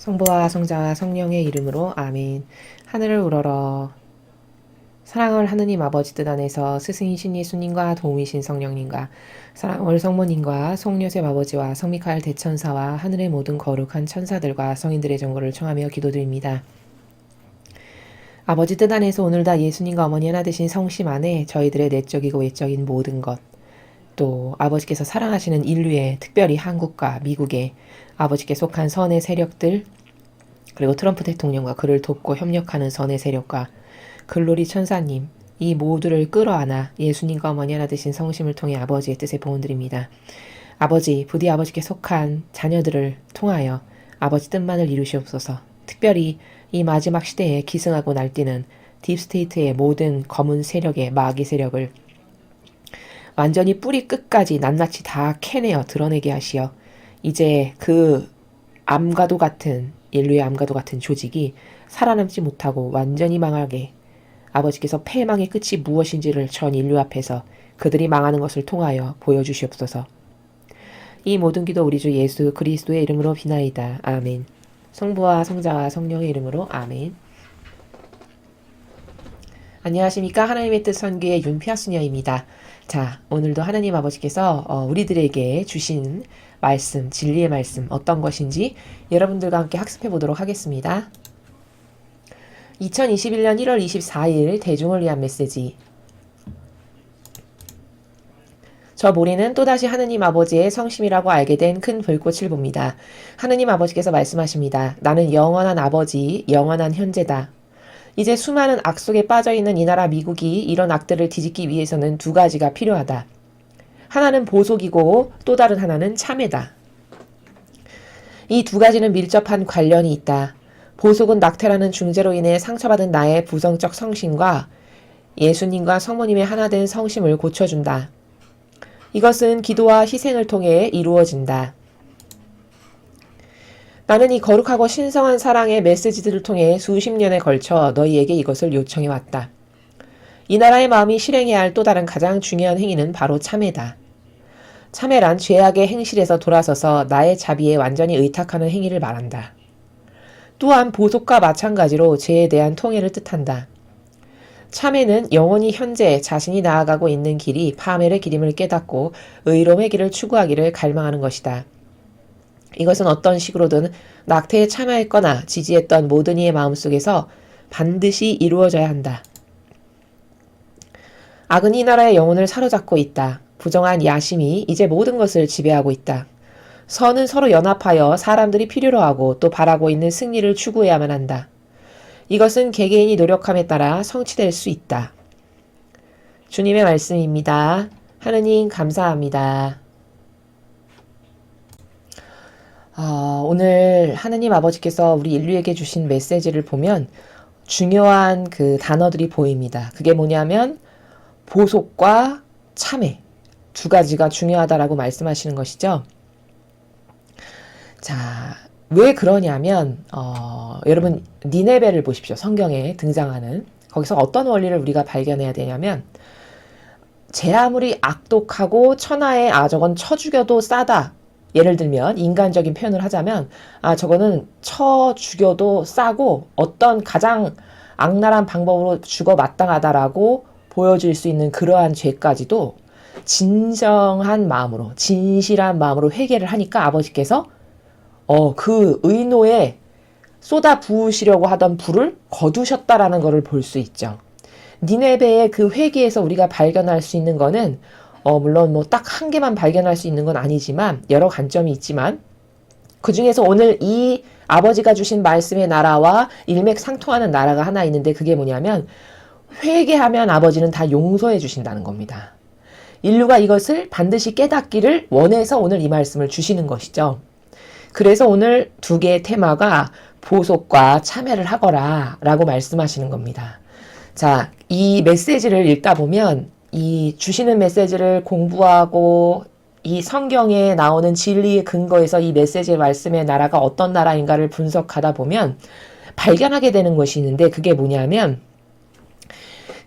성부와 성자와 성령의 이름으로 아멘. 하늘을 우러러 사랑을 하느님 아버지 뜻 안에서 스승이신 예수님과 도움이신 성령님과 사랑을 성모님과 성요셉 아버지와 성미카엘 대천사와 하늘의 모든 거룩한 천사들과 성인들의 정거를 청하며 기도드립니다. 아버지 뜻 안에서 오늘 다 예수님과 어머니 하나 되신 성심 안에 저희들의 내적이고 외적인 모든 것, 또 아버지께서 사랑하시는 인류의 특별히 한국과 미국의 아버지께 속한 선의 세력들, 그리고 트럼프 대통령과 그를 돕고 협력하는 선의 세력과 글로리 천사님, 이 모두를 끌어안아 예수님과 어머니 하나 되신 성심을 통해 아버지의 뜻에 보온드립니다. 아버지, 부디 아버지께 속한 자녀들을 통하여 아버지 뜻만을 이루시옵소서. 특별히 이 마지막 시대에 기승하고 날뛰는 딥스테이트의 모든 검은 세력의 마귀 세력을 완전히 뿌리 끝까지 낱낱이 다 캐내어 드러내게 하시어 이제 그 암과도 같은 인류의 암과도 같은 조직이 살아남지 못하고 완전히 망하게 아버지께서 패망의 끝이 무엇인지를 전 인류 앞에서 그들이 망하는 것을 통하여 보여주시옵소서. 이 모든 기도 우리 주 예수 그리스도의 이름으로 비나이다. 아멘. 성부와 성자와 성령의 이름으로 아멘. 안녕하십니까. 하나님의 뜻 선교의 윤피아수녀입니다. 자, 오늘도 하나님 아버지께서 우리들에게 주신 말씀, 진리의 말씀 어떤 것인지 여러분들과 함께 학습해 보도록 하겠습니다. 2021년 1월 24일 대중을 위한 메시지. 저 모리는 또다시 하느님 아버지의 성심이라고 알게 된 큰 불꽃을 봅니다. 하느님 아버지께서 말씀하십니다. 나는 영원한 아버지, 영원한 현재다. 이제 수많은 악 속에 빠져있는 이 나라 미국이 이런 악들을 뒤집기 위해서는 두 가지가 필요하다. 하나는 보속이고 또 다른 하나는 참회다. 이 두 가지는 밀접한 관련이 있다. 보속은 낙태라는 중죄로 인해 상처받은 나의 부성적 성심과 예수님과 성모님의 하나된 성심을 고쳐준다. 이것은 기도와 희생을 통해 이루어진다. 나는 이 거룩하고 신성한 사랑의 메시지들을 통해 수십 년에 걸쳐 너희에게 이것을 요청해왔다. 이 나라의 마음이 실행해야 할 또 다른 가장 중요한 행위는 바로 참회다. 참회란 죄악의 행실에서 돌아서서 나의 자비에 완전히 의탁하는 행위를 말한다. 또한 보속과 마찬가지로 죄에 대한 통회를 뜻한다. 참회는 영원히 현재 자신이 나아가고 있는 길이 파멸의 길임을 깨닫고 의로움의 길을 추구하기를 갈망하는 것이다. 이것은 어떤 식으로든 낙태에 참여했거나 지지했던 모든 이의 마음속에서 반드시 이루어져야 한다. 악은 이 나라의 영혼을 사로잡고 있다. 부정한 야심이 이제 모든 것을 지배하고 있다. 선은 서로 연합하여 사람들이 필요로 하고 또 바라고 있는 승리를 추구해야만 한다. 이것은 개개인이 노력함에 따라 성취될 수 있다. 주님의 말씀입니다. 하느님 감사합니다. 오늘 하느님 아버지께서 우리 인류에게 주신 메시지를 보면 중요한 그 단어들이 보입니다. 그게 뭐냐면 보속과 참회 두 가지가 중요하다라고 말씀하시는 것이죠. 자, 왜 그러냐면 여러분 니네베를 보십시오. 성경에 등장하는 거기서 어떤 원리를 우리가 발견해야 되냐면 제 아무리 악독하고 천하에 저건 쳐 죽여도 싸다. 예를 들면 인간적인 표현을 하자면 저거는 쳐 죽여도 싸고 어떤 가장 악랄한 방법으로 죽어 마땅하다라고 보여줄 수 있는 그러한 죄까지도 진정한 마음으로 진실한 마음으로 회개를 하니까 아버지께서 그 의노에 쏟아 부으시려고 하던 불을 거두셨다라는 것을 볼 수 있죠. 니네베의 그 회개에서 우리가 발견할 수 있는 거는 물론 뭐 딱 한 개만 발견할 수 있는 건 아니지만 여러 관점이 있지만 그 중에서 오늘 이 아버지가 주신 말씀의 나라와 일맥상통하는 나라가 하나 있는데 그게 뭐냐면 회개하면 아버지는 다 용서해 주신다는 겁니다. 인류가 이것을 반드시 깨닫기를 원해서 오늘 이 말씀을 주시는 것이죠. 그래서 오늘 두 개의 테마가 보속과 참회를 하거라 라고 말씀하시는 겁니다. 자, 이 메시지를 읽다 보면 이 주시는 메시지를 공부하고 이 성경에 나오는 진리의 근거에서 이 메시지의 말씀의 나라가 어떤 나라인가를 분석하다 보면 발견하게 되는 것이 있는데 그게 뭐냐면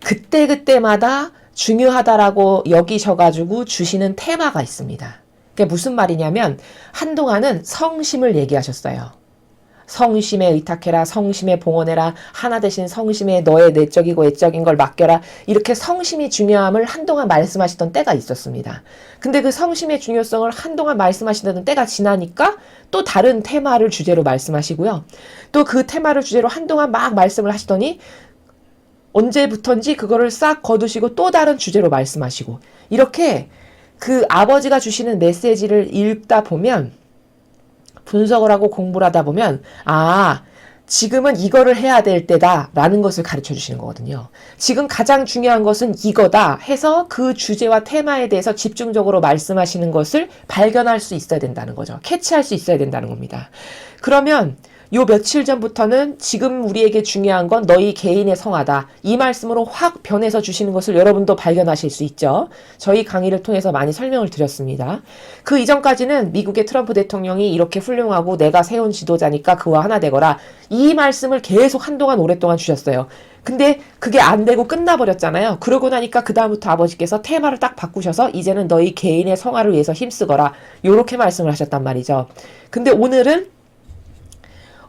그때그때마다 중요하다라고 여기셔가지고 주시는 테마가 있습니다. 그게 무슨 말이냐면 한동안은 성심을 얘기하셨어요. 성심에 의탁해라. 성심에 봉헌해라. 하나 되신 성심에 너의 내적이고 외적인 걸 맡겨라. 이렇게 성심이 중요함을 한동안 말씀하시던 때가 있었습니다. 근데 그 성심의 중요성을 한동안 말씀하시던 때가 지나니까 또 다른 테마를 주제로 말씀하시고요. 또 그 테마를 주제로 한동안 막 말씀을 하시더니 언제부턴지 그거를 싹 거두시고 또 다른 주제로 말씀하시고, 이렇게 그 아버지가 주시는 메시지를 읽다 보면, 분석을 하고 공부를 하다 보면, 아, 지금은 이거를 해야 될 때다 라는 것을 가르쳐 주시는 거거든요. 지금 가장 중요한 것은 이거다 해서 그 주제와 테마에 대해서 집중적으로 말씀하시는 것을 발견할 수 있어야 된다는 거죠. 캐치할 수 있어야 된다는 겁니다. 그러면 요 며칠 전부터는 지금 우리에게 중요한 건 너희 개인의 성화다. 이 말씀으로 확 변해서 주시는 것을 여러분도 발견하실 수 있죠. 저희 강의를 통해서 많이 설명을 드렸습니다. 그 이전까지는 미국의 트럼프 대통령이 이렇게 훌륭하고 내가 세운 지도자니까 그와 하나 되거라. 이 말씀을 계속 한동안 오랫동안 주셨어요. 근데 그게 안 되고 끝나버렸잖아요. 그러고 나니까 그 다음부터 아버지께서 테마를 딱 바꾸셔서 이제는 너희 개인의 성화를 위해서 힘쓰거라. 요렇게 말씀을 하셨단 말이죠. 근데 오늘은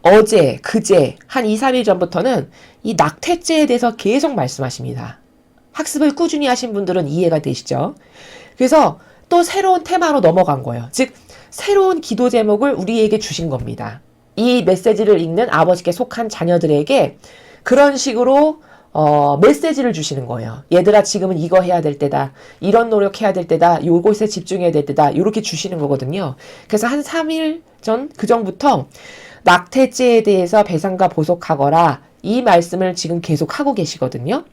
어제, 그제, 한 2, 3일 전부터는 이 낙태죄에 대해서 계속 말씀하십니다. 학습을 꾸준히 하신 분들은 이해가 되시죠? 그래서 또 새로운 테마로 넘어간 거예요. 즉, 새로운 기도 제목을 우리에게 주신 겁니다. 이 메시지를 읽는 아버지께 속한 자녀들에게 그런 식으로 메시지를 주시는 거예요. 얘들아, 지금은 이거 해야 될 때다. 이런 노력해야 될 때다. 요곳에 집중해야 될 때다. 이렇게 주시는 거거든요. 그래서 한 3일 전, 그전부터 낙태죄에 대해서 배상과 보속하거라. 이 말씀을 지금 계속 하고 계시거든요.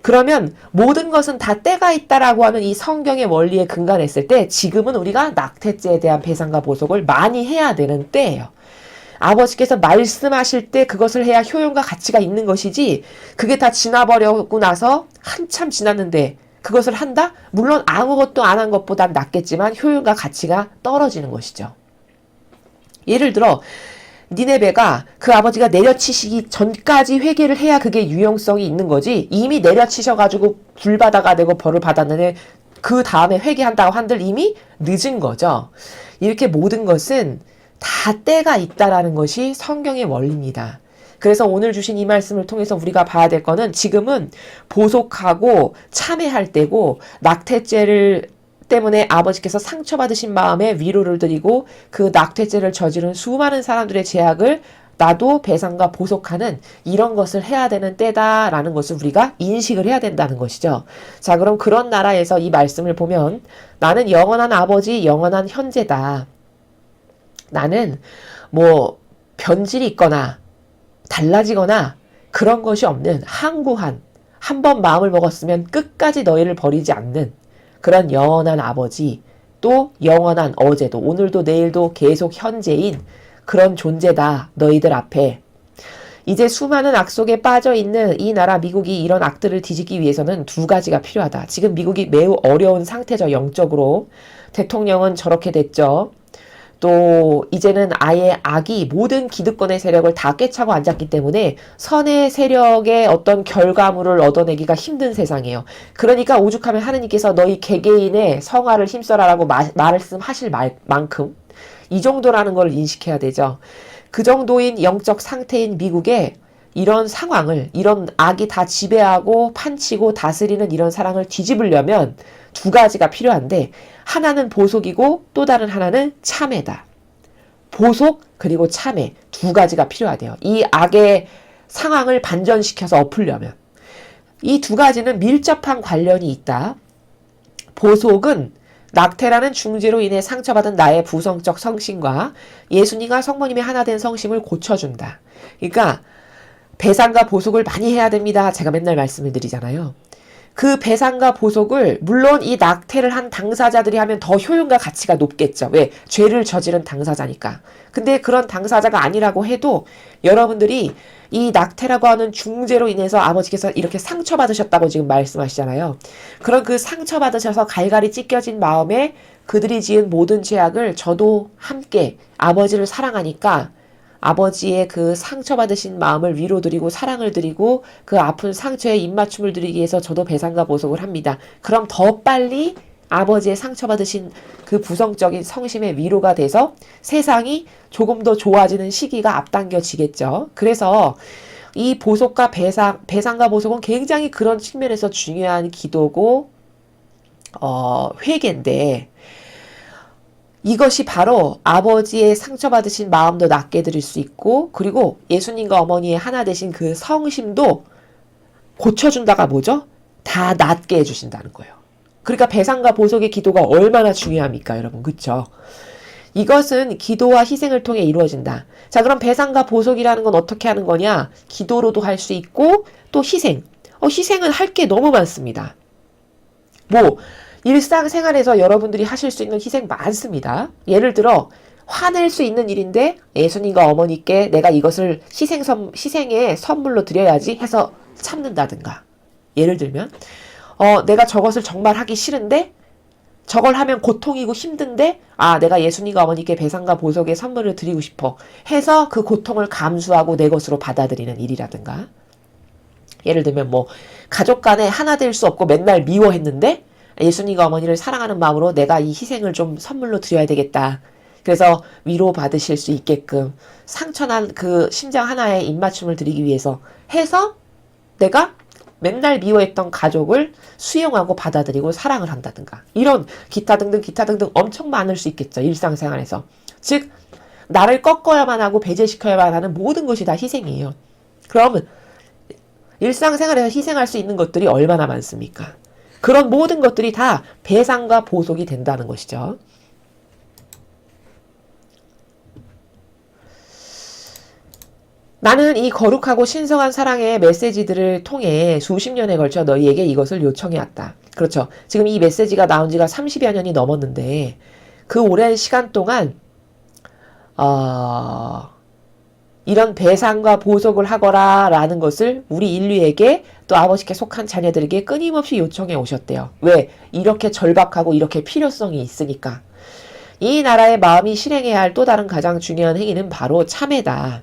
그러면 모든 것은 다 때가 있다라고 하는 이 성경의 원리에 근간했을 때 지금은 우리가 낙태죄에 대한 배상과 보속을 많이 해야 되는 때예요. 아버지께서 말씀하실 때 그것을 해야 효용과 가치가 있는 것이지, 그게 다 지나버리고 나서 한참 지났는데 그것을 한다? 물론 아무것도 안 한 것보단 낫겠지만 효용과 가치가 떨어지는 것이죠. 예를 들어 니네베가 그 아버지가 내려치시기 전까지 회개를 해야 그게 유용성이 있는 거지, 이미 내려치셔가지고 불바다가 되고 벌을 받았는데 그 다음에 회개한다고 한들 이미 늦은 거죠. 이렇게 모든 것은 다 때가 있다라는 것이 성경의 원리입니다. 그래서 오늘 주신 이 말씀을 통해서 우리가 봐야 될 거는 지금은 보속하고 참회할 때고, 낙태죄를 때문에 아버지께서 상처받으신 마음에 위로를 드리고 그 낙태죄를 저지른 수많은 사람들의 죄악을 나도 배상과 보속하는 이런 것을 해야 되는 때다라는 것을 우리가 인식을 해야 된다는 것이죠. 자, 그럼 그런 나라에서 이 말씀을 보면 나는 영원한 아버지, 영원한 현재다. 나는 뭐 변질이 있거나 달라지거나 그런 것이 없는 항구한, 한 번 마음을 먹었으면 끝까지 너희를 버리지 않는 그런 영원한 아버지, 또 영원한 어제도 오늘도 내일도 계속 현재인 그런 존재다. 너희들 앞에. 이제 수많은 악 속에 빠져있는 이 나라 미국이 이런 악들을 뒤집기 위해서는 두 가지가 필요하다. 지금 미국이 매우 어려운 상태죠. 영적으로. 대통령은 저렇게 됐죠. 또 이제는 아예 악이 모든 기득권의 세력을 다 꿰차고 앉았기 때문에 선의 세력의 어떤 결과물을 얻어내기가 힘든 세상이에요. 그러니까 오죽하면 하느님께서 너희 개개인의 성화를 힘써라라고 말씀하실 만큼 이 정도라는 걸 인식해야 되죠. 그 정도인 영적 상태인 미국에 이런 상황을, 이런 악이 다 지배하고 판치고 다스리는 이런 상황을 뒤집으려면 두 가지가 필요한데, 하나는 보속이고 또 다른 하나는 참회다. 보속 그리고 참회, 두 가지가 필요하대요. 이 악의 상황을 반전시켜서 엎으려면 이 두 가지는 밀접한 관련이 있다. 보속은 낙태라는 중죄로 인해 상처받은 나의 부성적 성심과 예수님과 성모님의 하나 된 성심을 고쳐준다. 그러니까 배상과 보속을 많이 해야 됩니다. 제가 맨날 말씀을 드리잖아요. 그 배상과 보속을 물론 이 낙태를 한 당사자들이 하면 더 효용과 가치가 높겠죠. 왜? 죄를 저지른 당사자니까. 근데 그런 당사자가 아니라고 해도 여러분들이 이 낙태라고 하는 중죄로 인해서 아버지께서 이렇게 상처받으셨다고 지금 말씀하시잖아요. 그런 그 상처받으셔서 갈갈이 찢겨진 마음에 그들이 지은 모든 죄악을 저도 함께 아버지를 사랑하니까 아버지의 그 상처받으신 마음을 위로드리고 사랑을 드리고 그 아픈 상처에 입맞춤을 드리기 위해서 저도 배상과 보속을 합니다. 그럼 더 빨리 아버지의 상처받으신 그 부정적인 성심의 위로가 돼서 세상이 조금 더 좋아지는 시기가 앞당겨지겠죠. 그래서 이 보속과 배상과 보속은 굉장히 그런 측면에서 중요한 기도고 회개인데, 이것이 바로 아버지의 상처받으신 마음도 낫게 드릴 수 있고, 그리고 예수님과 어머니의 하나 되신 그 성심도 고쳐준다가 뭐죠? 다 낫게 해주신다는 거예요. 그러니까 배상과 보속의 기도가 얼마나 중요합니까, 여러분? 그쵸? 이것은 기도와 희생을 통해 이루어진다. 자, 그럼 배상과 보속이라는 건 어떻게 하는 거냐? 기도로도 할 수 있고, 또 희생. 희생은 할 게 너무 많습니다. 일상생활에서 여러분들이 하실 수 있는 희생 많습니다. 예를 들어, 화낼 수 있는 일인데 예수님과 어머니께 내가 이것을 희생의 선물로 드려야지 해서 참는다든가. 예를 들면, 내가 저것을 정말 하기 싫은데 저걸 하면 고통이고 힘든데 내가 예수님과 어머니께 배상과 보석의 선물을 드리고 싶어 해서 그 고통을 감수하고 내 것으로 받아들이는 일이라든가. 예를 들면 가족 간에 하나 될 수 없고 맨날 미워했는데 예수님과 어머니를 사랑하는 마음으로 내가 이 희생을 좀 선물로 드려야 되겠다. 그래서 위로 받으실 수 있게끔 상처난 그 심장 하나에 입맞춤을 드리기 위해서 해서 내가 맨날 미워했던 가족을 수용하고 받아들이고 사랑을 한다든가. 이런 기타 등등 엄청 많을 수 있겠죠. 일상생활에서. 즉 나를 꺾어야만 하고 배제시켜야만 하는 모든 것이 다 희생이에요. 그러면 일상생활에서 희생할 수 있는 것들이 얼마나 많습니까? 그런 모든 것들이 다 배상과 보속이 된다는 것이죠. 나는 이 거룩하고 신성한 사랑의 메시지들을 통해 수십 년에 걸쳐 너희에게 이것을 요청해왔다. 그렇죠. 지금 이 메시지가 나온 지가 30여 년이 넘었는데 그 오랜 시간 동안 이런 배상과 보속을 하거라 라는 것을 우리 인류에게 또 아버지께 속한 자녀들에게 끊임없이 요청해 오셨대요. 왜? 이렇게 절박하고 이렇게 필요성이 있으니까. 이 나라의 마음이 실행해야 할 또 다른 가장 중요한 행위는 바로 참회다.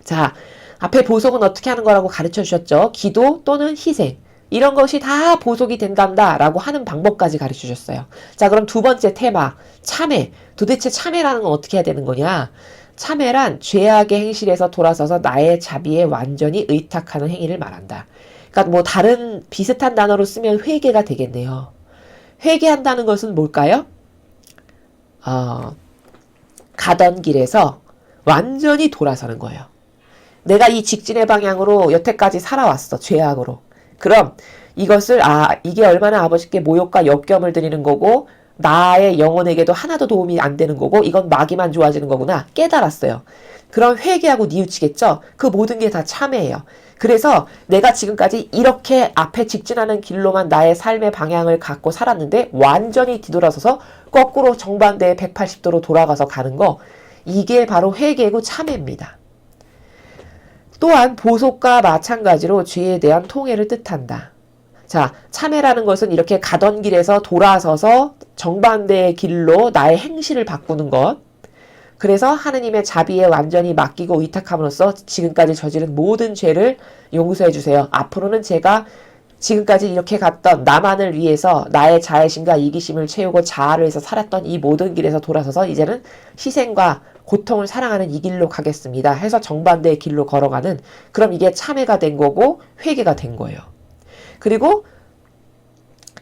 자, 앞에 보속은 어떻게 하는 거라고 가르쳐 주셨죠? 기도 또는 희생. 이런 것이 다 보속이 된단다 라고 하는 방법까지 가르쳐 주셨어요. 자, 그럼 두 번째 테마, 참회. 도대체 참회라는 건 어떻게 해야 되는 거냐? 참회란 죄악의 행실에서 돌아서서 나의 자비에 완전히 의탁하는 행위를 말한다. 그러니까 다른 비슷한 단어로 쓰면 회개가 되겠네요. 회개한다는 것은 뭘까요? 가던 길에서 완전히 돌아서는 거예요. 내가 이 직진의 방향으로 여태까지 살아왔어. 죄악으로. 그럼 이것을 이게 얼마나 아버지께 모욕과 역경을 드리는 거고 나의 영혼에게도 하나도 도움이 안 되는 거고 이건 마귀만 좋아지는 거구나 깨달았어요. 그럼 회개하고 뉘우치겠죠? 그 모든 게 다 참회예요. 그래서 내가 지금까지 이렇게 앞에 직진하는 길로만 나의 삶의 방향을 갖고 살았는데 완전히 뒤돌아서서 거꾸로 정반대의 180도로 돌아가서 가는 거, 이게 바로 회개고 참회입니다. 또한 보속과 마찬가지로 죄에 대한 통회를 뜻한다. 자, 참회라는 것은 이렇게 가던 길에서 돌아서서 정반대의 길로 나의 행실을 바꾸는 것. 그래서 하느님의 자비에 완전히 맡기고 의탁함으로써 지금까지 저지른 모든 죄를 용서해 주세요. 앞으로는 제가 지금까지 이렇게 갔던 나만을 위해서 나의 자애심과 이기심을 채우고 자아를 위해서 살았던 이 모든 길에서 돌아서서 이제는 희생과 고통을 사랑하는 이 길로 가겠습니다. 해서 정반대의 길로 걸어가는, 그럼 이게 참회가 된 거고 회개가 된 거예요. 그리고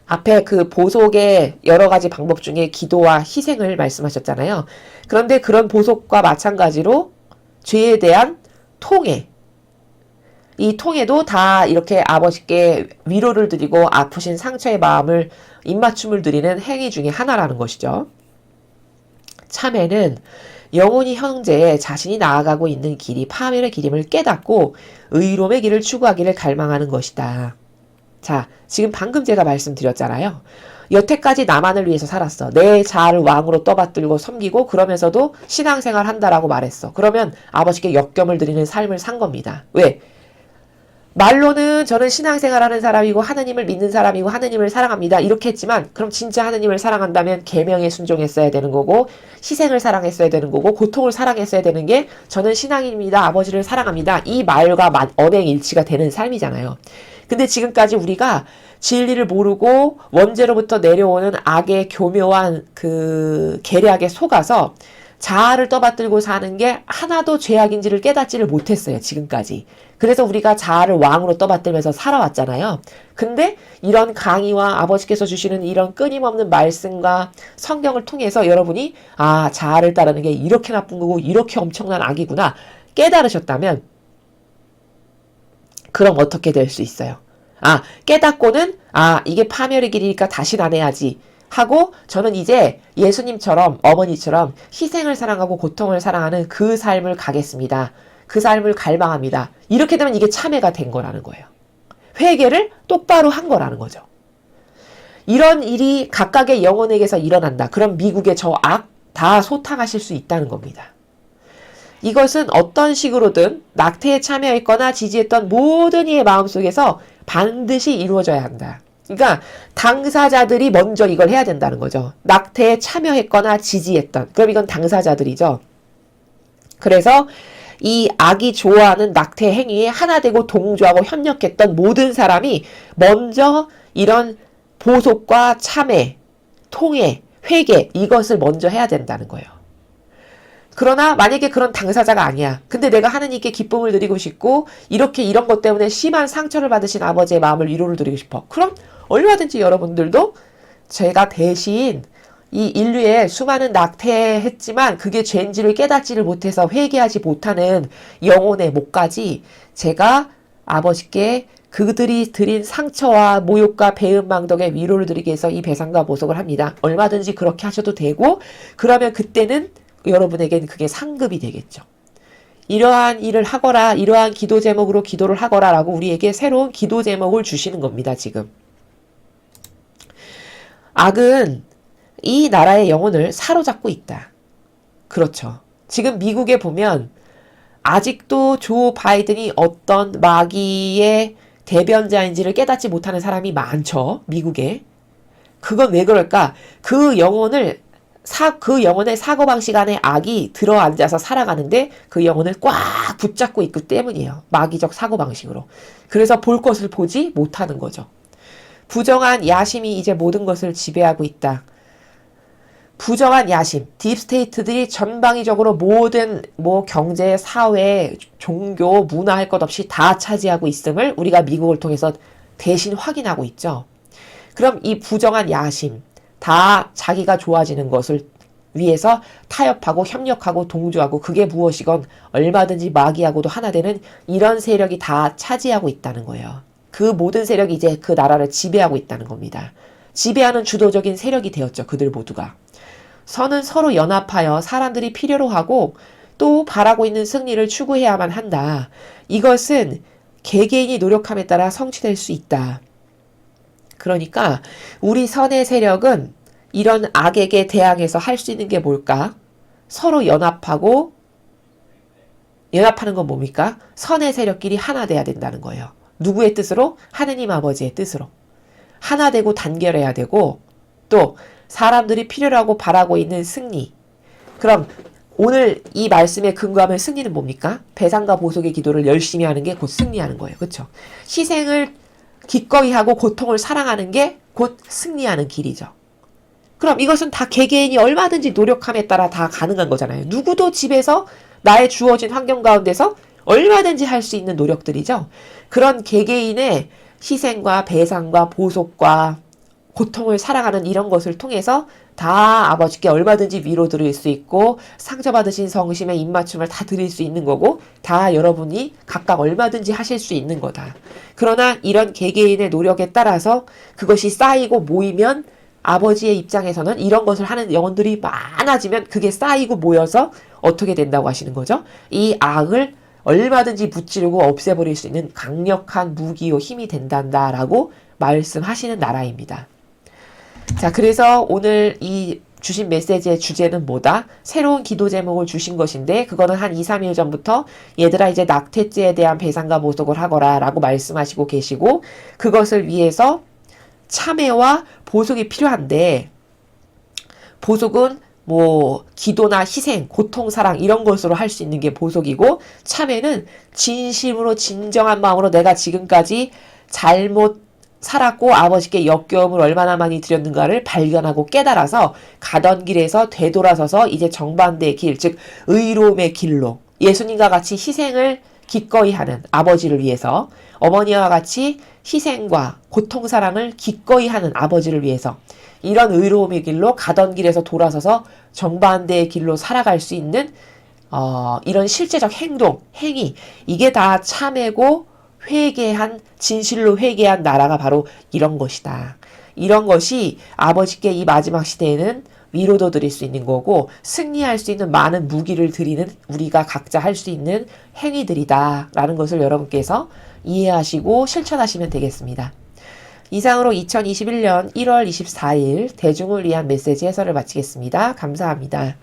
앞에 그 보속의 여러 가지 방법 중에 기도와 희생을 말씀하셨잖아요. 그런데 그런 보속과 마찬가지로 죄에 대한 통회, 이 통회도 다 이렇게 아버지께 위로를 드리고 아프신 상처의 마음을 입맞춤을 드리는 행위 중에 하나라는 것이죠. 참회는 영혼이 형제에 자신이 나아가고 있는 길이 파멸의 길임을 깨닫고 의로움의 길을 추구하기를 갈망하는 것이다. 자, 지금 방금 제가 말씀드렸잖아요. 여태까지 나만을 위해서 살았어. 내 자아를 왕으로 떠받들고 섬기고 그러면서도 신앙생활 한다라고 말했어. 그러면 아버지께 역경을 드리는 삶을 산 겁니다. 왜? 말로는 저는 신앙생활하는 사람이고 하느님을 믿는 사람이고 하느님을 사랑합니다. 이렇게 했지만 그럼 진짜 하느님을 사랑한다면 계명에 순종했어야 되는 거고 희생을 사랑했어야 되는 거고 고통을 사랑했어야 되는 게 저는 신앙인입니다. 아버지를 사랑합니다. 이 말과 언행일치가 되는 삶이잖아요. 근데 지금까지 우리가 진리를 모르고 원죄로부터 내려오는 악의 교묘한 그 계략에 속아서 자아를 떠받들고 사는 게 하나도 죄악인지를 깨닫지를 못했어요, 지금까지. 그래서 우리가 자아를 왕으로 떠받들면서 살아왔잖아요. 근데 이런 강의와 아버지께서 주시는 이런 끊임없는 말씀과 성경을 통해서 여러분이 자아를 따르는 게 이렇게 나쁜 거고 이렇게 엄청난 악이구나 깨달으셨다면 그럼 어떻게 될 수 있어요? 깨닫고는 이게 파멸의 길이니까 다시 안 해야지 하고 저는 이제 예수님처럼 어머니처럼 희생을 사랑하고 고통을 사랑하는 그 삶을 가겠습니다. 그 삶을 갈망합니다. 이렇게 되면 이게 참회가 된 거라는 거예요. 회개를 똑바로 한 거라는 거죠. 이런 일이 각각의 영혼에게서 일어난다. 그럼 미국의 저 악 다 소탕하실 수 있다는 겁니다. 이것은 어떤 식으로든 낙태에 참여했거나 지지했던 모든 이의 마음속에서 반드시 이루어져야 한다. 그러니까 당사자들이 먼저 이걸 해야 된다는 거죠. 낙태에 참여했거나 지지했던. 그럼 이건 당사자들이죠. 그래서 이 악이 좋아하는 낙태 행위에 하나 되고 동조하고 협력했던 모든 사람이 먼저 이런 보속과 참회, 통회, 회개 이것을 먼저 해야 된다는 거예요. 그러나 만약에 그런 당사자가 아니야. 근데 내가 하느님께 기쁨을 드리고 싶고 이렇게 이런 것 때문에 심한 상처를 받으신 아버지의 마음을 위로를 드리고 싶어. 그럼 얼마든지 여러분들도 제가 대신 이 인류에 수많은 낙태했지만 그게 죄인지를 깨닫지를 못해서 회개하지 못하는 영혼의 목까지 제가 아버지께 그들이 드린 상처와 모욕과 배은망덕의 위로를 드리기 위해서 이 배상과 보석을 합니다. 얼마든지 그렇게 하셔도 되고 그러면 그때는 여러분에겐 그게 상급이 되겠죠. 이러한 일을 하거라, 이러한 기도 제목으로 기도를 하거라 라고 우리에게 새로운 기도 제목을 주시는 겁니다, 지금. 악은 이 나라의 영혼을 사로잡고 있다. 그렇죠. 지금 미국에 보면 아직도 조 바이든이 어떤 마귀의 대변자인지를 깨닫지 못하는 사람이 많죠. 미국에. 그건 왜 그럴까? 그 영혼의 사고방식 안에 악이 들어앉아서 살아가는데 그 영혼을 꽉 붙잡고 있기 때문이에요. 마귀적 사고방식으로. 그래서 볼 것을 보지 못하는 거죠. 부정한 야심이 이제 모든 것을 지배하고 있다. 부정한 야심, 딥스테이트들이 전방위적으로 모든 경제, 사회, 종교, 문화 할 것 없이 다 차지하고 있음을 우리가 미국을 통해서 대신 확인하고 있죠. 그럼 이 부정한 야심, 다 자기가 좋아지는 것을 위해서 타협하고 협력하고 동조하고 그게 무엇이건 얼마든지 마귀하고도 하나 되는 이런 세력이 다 차지하고 있다는 거예요. 그 모든 세력이 이제 그 나라를 지배하고 있다는 겁니다. 지배하는 주도적인 세력이 되었죠. 그들 모두가. 선은 서로 연합하여 사람들이 필요로 하고 또 바라고 있는 승리를 추구해야만 한다. 이것은 개개인이 노력함에 따라 성취될 수 있다. 그러니까 우리 선의 세력은 이런 악에게 대항해서 할 수 있는 게 뭘까? 서로 연합하는 건 뭡니까? 선의 세력끼리 하나 돼야 된다는 거예요. 누구의 뜻으로? 하느님 아버지의 뜻으로. 하나 되고 단결해야 되고 또 사람들이 필요로 하고 바라고 있는 승리. 그럼 오늘 이 말씀에 근거하면 승리는 뭡니까? 배상과 보속의 기도를 열심히 하는 게 곧 승리하는 거예요. 그렇죠? 희생을 기꺼이 하고 고통을 사랑하는 게 곧 승리하는 길이죠. 그럼 이것은 다 개개인이 얼마든지 노력함에 따라 다 가능한 거잖아요. 누구도 집에서 나의 주어진 환경 가운데서 얼마든지 할 수 있는 노력들이죠. 그런 개개인의 희생과 배상과 보속과 고통을 사랑하는 이런 것을 통해서 다 아버지께 얼마든지 위로 드릴 수 있고 상처받으신 성심의 입맞춤을 다 드릴 수 있는 거고 다 여러분이 각각 얼마든지 하실 수 있는 거다. 그러나 이런 개개인의 노력에 따라서 그것이 쌓이고 모이면 아버지의 입장에서는 이런 것을 하는 영혼들이 많아지면 그게 쌓이고 모여서 어떻게 된다고 하시는 거죠? 이 악을 얼마든지 무찌르고 없애버릴 수 있는 강력한 무기요 힘이 된단다라고 말씀하시는 나라입니다. 자, 그래서 오늘 이 주신 메시지의 주제는 뭐다? 새로운 기도 제목을 주신 것인데 그거는 한 2, 3일 전부터 얘들아 이제 낙태죄에 대한 배상과 보속을 하거라 라고 말씀하시고 계시고 그것을 위해서 참회와 보속이 필요한데 보속은 뭐 기도나 희생, 고통, 사랑 이런 것으로 할 수 있는 게 보속이고, 참회는 진심으로 진정한 마음으로 내가 지금까지 잘못 살았고 아버지께 역겨움을 얼마나 많이 드렸는가를 발견하고 깨달아서 가던 길에서 되돌아서서 이제 정반대의 길, 즉 의로움의 길로 예수님과 같이 희생을 기꺼이 하는 아버지를 위해서, 어머니와 같이 희생과 고통 사랑을 기꺼이 하는 아버지를 위해서 이런 의로움의 길로 가던 길에서 돌아서서 정반대의 길로 살아갈 수 있는 이런 실제적 행동, 행위, 이게 다 참회고 회개한, 진실로 회개한 나라가 바로 이런 것이다. 이런 것이 아버지께 이 마지막 시대에는 위로도 드릴 수 있는 거고, 승리할 수 있는 많은 무기를 드리는, 우리가 각자 할 수 있는 행위들이다 라는 것을 여러분께서 이해하시고 실천하시면 되겠습니다. 이상으로 2021년 1월 24일 대중을 위한 메시지 해설을 마치겠습니다. 감사합니다.